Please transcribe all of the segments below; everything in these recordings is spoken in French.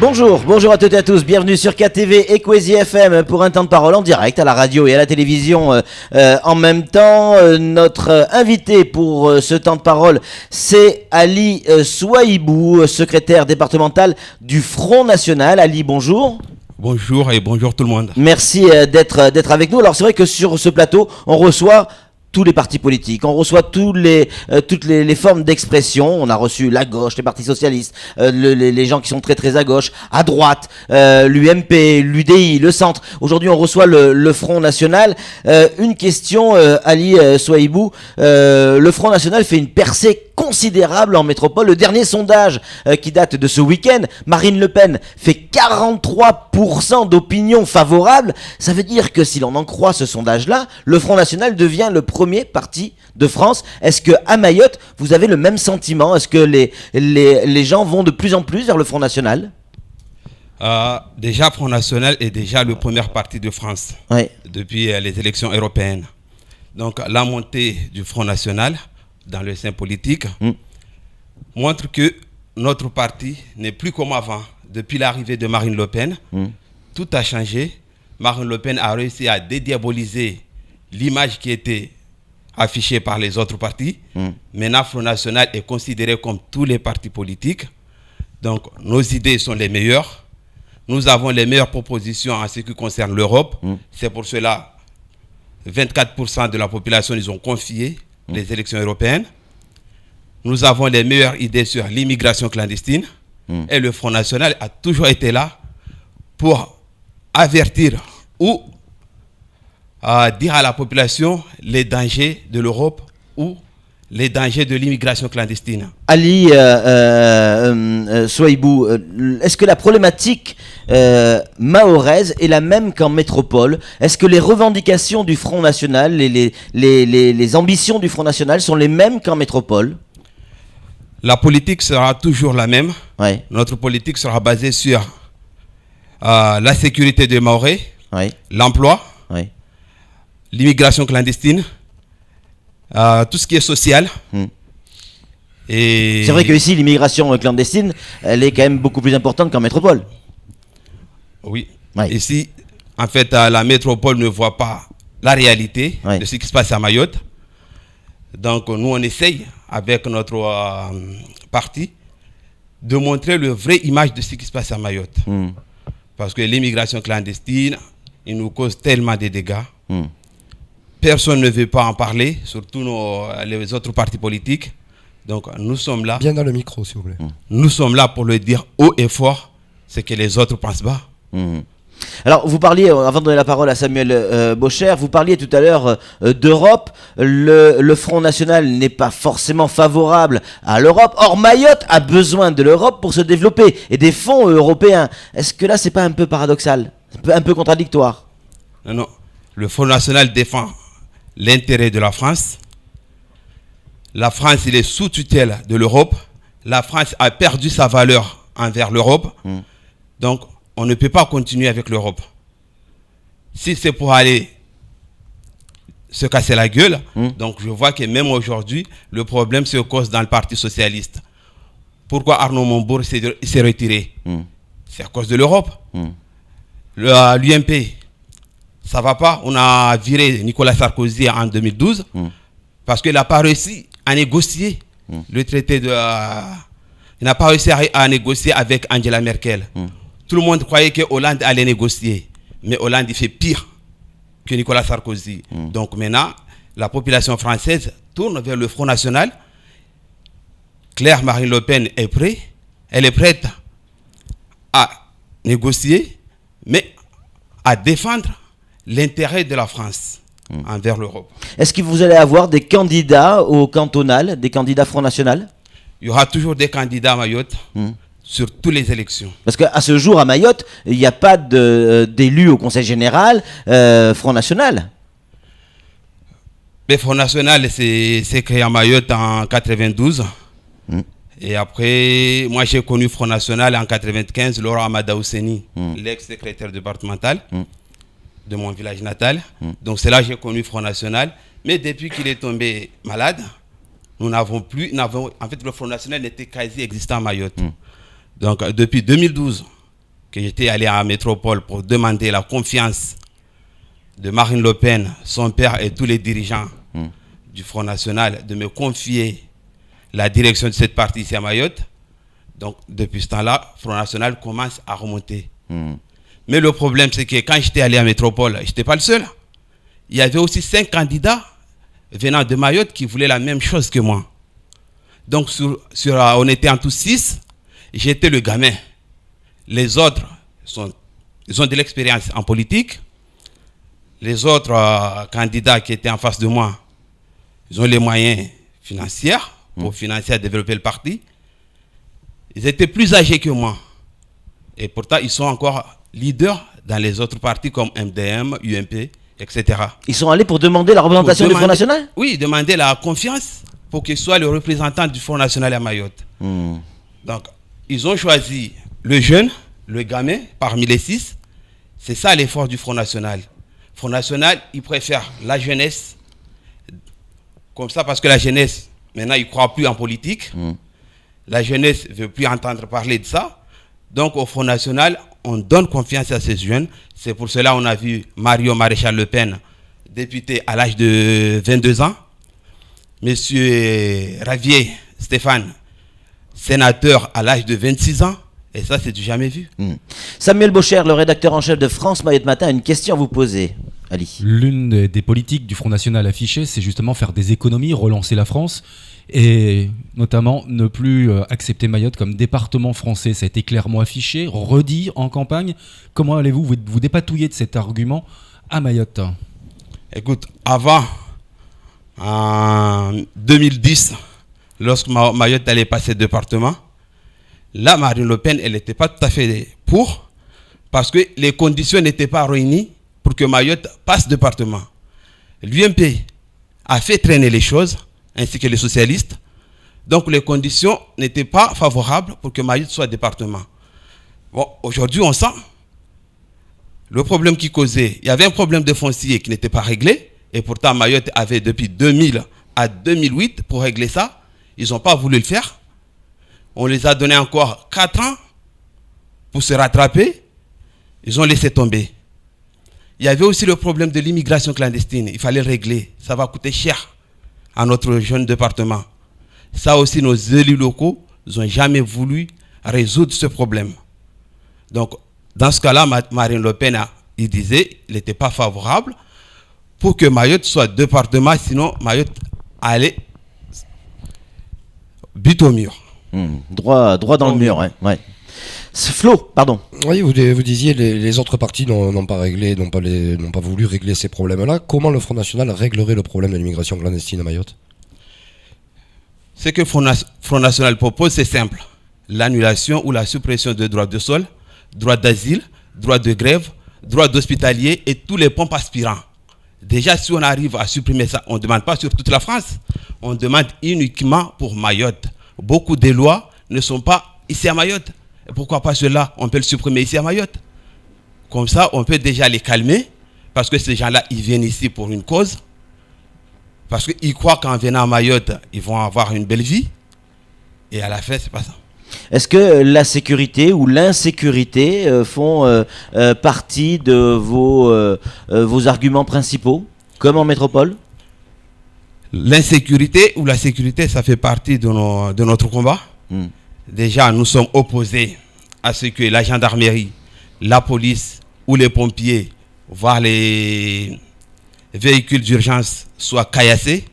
Bonjour à toutes et à tous, bienvenue sur KTV et Kwezi FM pour un temps de parole en direct à la radio et à la télévision en même temps. Notre invité pour ce temps de parole, c'est Ali Souaïbou, secrétaire départemental du Front National. Ali, bonjour. Bonjour et bonjour tout le monde. Merci d'être avec nous. Alors c'est vrai que sur ce plateau, on reçoit tous les partis politiques, on reçoit toutes les formes d'expression. On a reçu la gauche, les partis socialistes, les gens qui sont très à gauche, à droite, l'UMP, l'UDI, le centre. Aujourd'hui, on reçoit le Front National. Une question, Ali Souaïbou. Le Front National fait une percée considérable en métropole. Le dernier sondage qui date de ce week-end, Marine Le Pen fait 43% d'opinion favorable. Ça veut dire que si l'on en croit ce sondage-là, le Front National devient le premier parti de France. Est-ce que à Mayotte, vous avez le même sentiment? Est-ce que les gens vont de plus en plus vers le Front National? Déjà, Front National est déjà le premier parti de France depuis les élections européennes. Donc la montée du Front National dans le sein politique montre que notre parti n'est plus comme avant. Depuis l'arrivée de Marine Le Pen, tout a changé. Marine Le Pen a réussi à dédiaboliser l'image qui était affichée par les autres partis. Maintenant, Front National est considéré comme tous les partis politiques. Donc, nos idées sont les meilleures. Nous avons les meilleures propositions en ce qui concerne l'Europe. C'est pour cela 24% de la population nous ont confié les élections européennes. Nous avons les meilleures idées sur l'immigration clandestine. Et le Front National a toujours été là pour avertir ou dire à la population les dangers de l'Europe ou les dangers de l'immigration clandestine. Ali Souaïbou, est-ce que la problématique mahoraise est la même qu'en métropole? Est-ce que les revendications du Front National, les ambitions du Front National sont les mêmes qu'en métropole? La politique sera toujours la même. Notre politique sera basée sur la sécurité des Mahorais, l'emploi, l'immigration clandestine, tout ce qui est social. Et c'est vrai que ici, l'immigration clandestine, elle est quand même beaucoup plus importante qu'en métropole. Oui. Ici, en fait, la métropole ne voit pas la réalité de ce qui se passe à Mayotte. Donc, nous, on essaye, avec notre parti, de montrer la vraie image de ce qui se passe à Mayotte. Parce que l'immigration clandestine, il nous cause tellement de dégâts. Personne ne veut pas en parler, surtout les autres partis politiques. Donc nous sommes là. Bien dans le micro, s'il vous plaît. Nous sommes là pour le dire haut et fort, ce que les autres pensent bas. Alors vous parliez, avant de donner la parole à Samuel Bocher, vous parliez tout à l'heure d'Europe. Le Front National n'est pas forcément favorable à l'Europe. Or Mayotte a besoin de l'Europe pour se développer et des fonds européens. Est-ce que là c'est pas un peu paradoxal, un peu contradictoire? Non. Le Front National défend l'intérêt de la France. La France, il est sous tutelle de l'Europe. La France a perdu sa valeur envers l'Europe. Donc, on ne peut pas continuer avec l'Europe. Si c'est pour aller se casser la gueule, donc je vois que même aujourd'hui, le problème se cause dans le Parti Socialiste. Pourquoi Arnaud Montebourg s'est retiré? C'est à cause de l'Europe. L'UMP, ça va pas. On a viré Nicolas Sarkozy en 2012 parce qu'il n'a pas réussi à négocier le traité de... il n'a pas réussi à négocier avec Angela Merkel. Tout le monde croyait que Hollande allait négocier. Mais Hollande, il fait pire que Nicolas Sarkozy. Donc maintenant, la population française tourne vers le Front National. Claire Marine Le Pen est prête. Elle est prête à négocier, mais à défendre l'intérêt de la France envers l'Europe. Est-ce que vous allez avoir des candidats au cantonal, des candidats Front National? Il y aura toujours des candidats à Mayotte sur toutes les élections. Parce qu'à ce jour, à Mayotte, il n'y a pas d'élus au Conseil général Front National. Le Front National s'est créé à Mayotte en 92. Et après, moi j'ai connu Front National en 95, Laurent Amada Ousseni, l'ex-secrétaire départemental de mon village natal. Donc c'est là que j'ai connu Front National. Mais depuis qu'il est tombé malade, nous n'avons plus... en fait, le Front National n'était quasi existant à Mayotte. Donc depuis 2012, que j'étais allé à la métropole pour demander la confiance de Marine Le Pen, son père et tous les dirigeants du Front National de me confier la direction de cette partie ici à Mayotte. Donc, depuis ce temps-là, Front National commence à remonter. Mais le problème, c'est que quand j'étais allé à métropole, je n'étais pas le seul. Il y avait aussi 5 candidats venant de Mayotte qui voulaient la même chose que moi. Donc, on était en tous 6. J'étais le gamin. Les autres, ils ont de l'expérience en politique. Les autres candidats qui étaient en face de moi, ils ont les moyens financiers pour financer et développer le parti. Ils étaient plus âgés que moi. Et pourtant, ils sont encore leaders dans les autres partis comme MDM, UMP, etc. Ils sont allés pour demander la représentation du Front National? Oui, demander la confiance pour qu'ils soient le représentant du Front National à Mayotte. Donc, ils ont choisi le jeune, le gamin, parmi les 6. C'est ça l'effort du Front National. Front National, il préfère la jeunesse, comme ça, parce que la jeunesse, maintenant, il ne croit plus en politique. La jeunesse ne veut plus entendre parler de ça. Donc, au Front National, on donne confiance à ces jeunes. C'est pour cela qu'on a vu Mario Maréchal Le Pen, député à l'âge de 22 ans. Monsieur Ravier Stéphane, sénateur à l'âge de 26 ans. Et ça, c'est du jamais vu. Samuel Bocher, le rédacteur en chef de France Mayotte Matin, a une question à vous poser. Ali. L'une des politiques du Front National affichées, c'est justement faire des économies, relancer la France et notamment ne plus accepter Mayotte comme département français. Ça a été clairement affiché, redit en campagne. Comment allez-vous vous dépatouiller de cet argument à Mayotte? Écoute, avant, en 2010, lorsque Mayotte allait passer département, là, Marine Le Pen, elle n'était pas tout à fait pour, parce que les conditions n'étaient pas réunies pour que Mayotte passe département. L'UMP a fait traîner les choses, ainsi que les socialistes. Donc les conditions n'étaient pas favorables pour que Mayotte soit département. Bon, aujourd'hui, on sent le problème qui causait. Il y avait un problème de foncier qui n'était pas réglé, et pourtant Mayotte avait depuis 2000 à 2008 pour régler ça. Ils n'ont pas voulu le faire. On les a donné encore 4 ans pour se rattraper. Ils ont laissé tomber. Il y avait aussi le problème de l'immigration clandestine. Il fallait le régler. Ça va coûter cher à notre jeune département. Ça aussi, nos élus locaux n'ont jamais voulu résoudre ce problème. Donc, dans ce cas-là, Marine Le Pen, il disait, il n'était pas favorable pour que Mayotte soit département, sinon Mayotte allait but au mur. Droit dans le mur, ouais. Flo, pardon. Oui, vous disiez les autres partis n'ont pas voulu régler ces problèmes-là. Comment le Front National réglerait le problème de l'immigration clandestine à Mayotte? Ce que le Front National propose, c'est simple. L'annulation ou la suppression de droits de sol, droit d'asile, droit de grève, droit d'hospitalier et tous les pompes aspirants. Déjà, si on arrive à supprimer ça, on ne demande pas sur toute la France, on demande uniquement pour Mayotte. Beaucoup de lois ne sont pas ici à Mayotte. Et pourquoi pas cela? On peut le supprimer ici à Mayotte. Comme ça, on peut déjà les calmer, parce que ces gens-là, ils viennent ici pour une cause. Parce qu'ils croient qu'en venant à Mayotte, ils vont avoir une belle vie. Et à la fin, c'est pas ça. Est-ce que la sécurité ou l'insécurité font partie de vos arguments principaux, comme en métropole? L'insécurité ou la sécurité, ça fait partie de notre combat. Déjà, nous sommes opposés à ce que la gendarmerie, la police ou les pompiers, voire les véhicules d'urgence soient caillassés.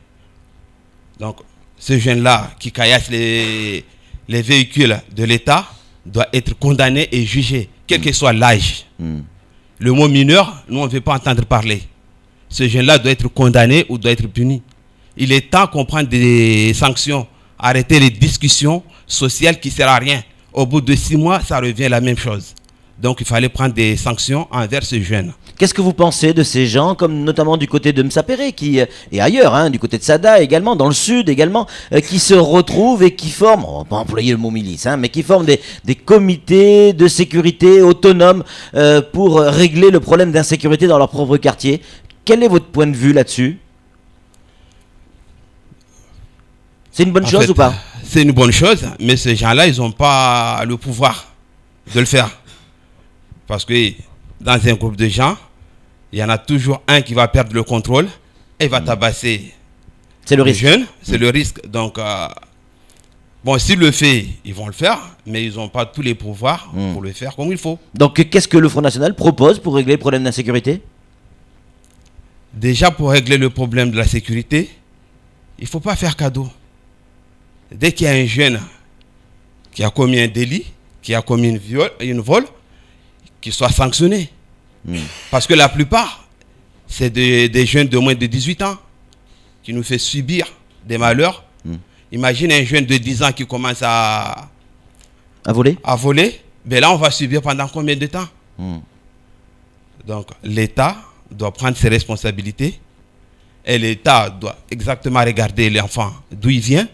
Donc, ce jeune-là qui caillasse les véhicules de l'État doit être condamné et jugé, quel que soit l'âge. Le mot mineur, nous, on ne veut pas entendre parler. Ce jeune-là doit être condamné ou doit être puni. Il est temps qu'on prenne des sanctions, arrêter les discussions sociales qui ne servent à rien. Au bout de 6 mois, ça revient la même chose. Donc, il fallait prendre des sanctions envers ces jeunes. Qu'est-ce que vous pensez de ces gens, comme notamment du côté de Msapéré, et ailleurs, du côté de Sada également, dans le sud également, qui se retrouvent et qui forment, on va pas employer le mot milice, mais qui forment des comités de sécurité autonomes pour régler le problème d'insécurité dans leur propre quartier? Quel est votre point de vue là-dessus? C'est une bonne chose ou pas? C'est une bonne chose, mais ces gens-là, ils n'ont pas le pouvoir de le faire. Parce que dans un groupe de gens, il y en a toujours un qui va perdre le contrôle et va tabasser C'est le risque. jeunes. C'est le risque. Donc, bon, s'ils le font, ils vont le faire, mais ils n'ont pas tous les pouvoirs pour le faire comme il faut. Donc, qu'est-ce que le Front National propose pour régler le problème d'insécurité? Déjà, pour régler le problème de la sécurité, il ne faut pas faire cadeau. Dès qu'il y a un jeune qui a commis un délit, qui a commis une vol, qu'il soit sanctionné. Parce que la plupart, c'est des jeunes de moins de 18 ans qui nous fait subir des malheurs. Imagine un jeune de 10 ans qui commence à voler. Ben là, on va subir pendant combien de temps? Donc, l'État doit prendre ses responsabilités et l'État doit exactement regarder l'enfant d'où il vient.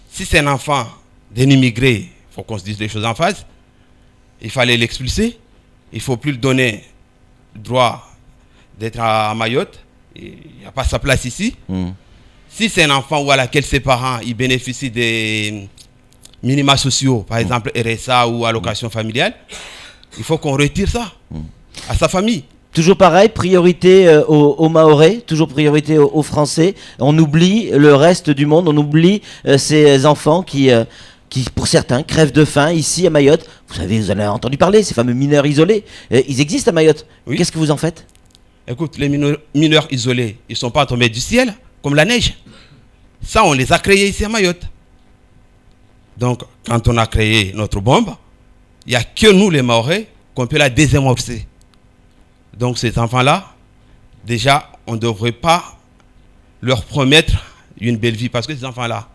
Si c'est un enfant d'un immigré, il faut qu'on se dise les choses en face. Il fallait l'expulser. Il ne faut plus lui donner le droit d'être à Mayotte. Il n'y a pas sa place ici. Si c'est un enfant ou à laquelle ses parents ils bénéficient des minima sociaux, par exemple RSA ou allocation familiale, il faut qu'on retire ça à sa famille. Toujours pareil, priorité aux Mahorais, toujours priorité aux Français. On oublie le reste du monde, on oublie ces enfants qui, pour certains, crèvent de faim ici à Mayotte. Vous savez, vous en avez entendu parler, ces fameux mineurs isolés. Ils existent à Mayotte. Oui. Qu'est-ce que vous en faites? Écoute, les mineurs isolés, ils ne sont pas tombés du ciel, comme la neige. Ça, on les a créés ici à Mayotte. Donc, quand on a créé notre bombe, il n'y a que nous, les Mahorais, qu'on peut la désamorcer. Donc, ces enfants-là, déjà, on ne devrait pas leur promettre une belle vie. Parce que ces enfants-là,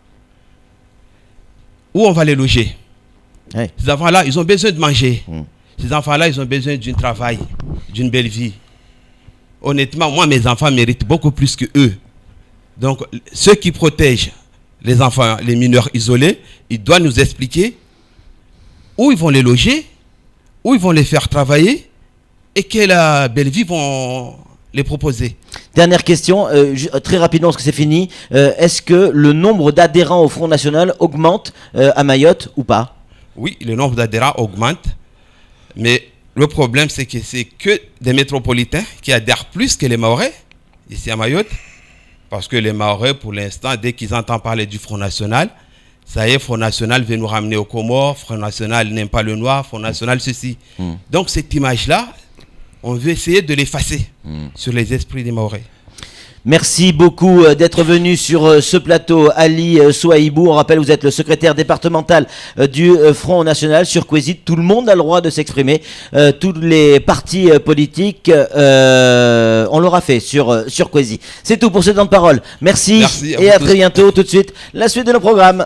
où on va les loger? Ces enfants-là, ils ont besoin de manger. Ces enfants-là, ils ont besoin d'un travail, d'une belle vie. Honnêtement, moi, mes enfants méritent beaucoup plus que eux. Donc, ceux qui protègent les enfants, les mineurs isolés, ils doivent nous expliquer où ils vont les loger, où ils vont les faire travailler et quelle belle vie vont les proposer. Dernière question, très rapidement parce que c'est fini. Est-ce que le nombre d'adhérents au Front National augmente à Mayotte ou pas? Oui, le nombre d'adhérents augmente, mais le problème c'est que c'est que des métropolitains qui adhèrent plus que les Mahorais ici à Mayotte, parce que les Mahorais pour l'instant, dès qu'ils entendent parler du Front National, ça y est, Front National veut nous ramener aux Comores, Front National n'aime pas le noir, Front National ceci. Donc cette image-là, on veut essayer de l'effacer sur les esprits des Mahorais. Merci beaucoup d'être venu sur ce plateau, Ali Souaïbou. On rappelle, vous êtes le secrétaire départemental du Front National. Sur Kwezi, tout le monde a le droit de s'exprimer. Tous les partis politiques, on l'aura fait sur Kwezi. C'est tout pour ce temps de parole. Merci et à très bientôt. Tout de suite, la suite de nos programmes.